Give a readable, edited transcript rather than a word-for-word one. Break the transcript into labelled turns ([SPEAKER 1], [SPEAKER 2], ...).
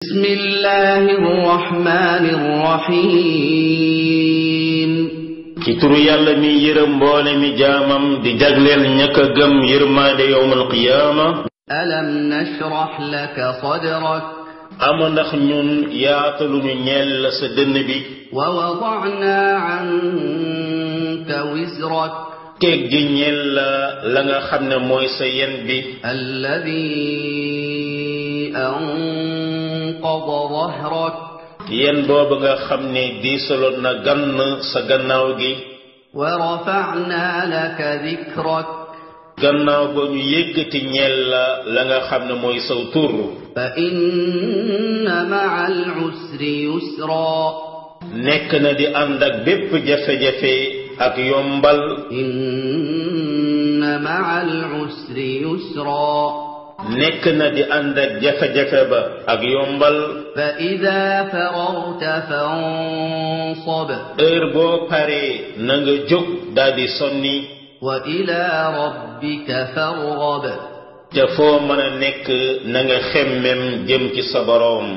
[SPEAKER 1] بسم الله الرحمن الرحيم
[SPEAKER 2] ci turu yàlla mi yërëm mboole mi jaamam di jagleel ñak a gëm yërmaande yowmal qiyaama
[SPEAKER 1] ألم نشرح لك صدرك
[SPEAKER 2] ama ndax ñun yaataluñu ñeel la sa dënn bi
[SPEAKER 1] ووضعنا عنك وزرك
[SPEAKER 2] teggi ñeel la nga xam ne mooy sa yen bi
[SPEAKER 1] الذي أنقض ظهرك
[SPEAKER 2] yen boobu nga xam ne diisaloon na gann sa gannaaw gi
[SPEAKER 1] ورفعنا لك ذكرك
[SPEAKER 2] gannaaw ba ñu yëkkati ñeel la nga xam ne mooy saw tur
[SPEAKER 1] فإن مع العسر يسرا
[SPEAKER 2] nekk na di ànd ak bépp jafe-jafe ak yombal
[SPEAKER 1] إن مع العسر يسرا
[SPEAKER 2] nekk na di ànd ak jafe-jafe ba ak yombal
[SPEAKER 1] فإذا فرغت فانصب
[SPEAKER 2] heure boo paree na nga jóg daal di sonni
[SPEAKER 1] وإلى ربك فارغب
[SPEAKER 2] te foo mën a nekk na nga xemmem jëm ci sa boroom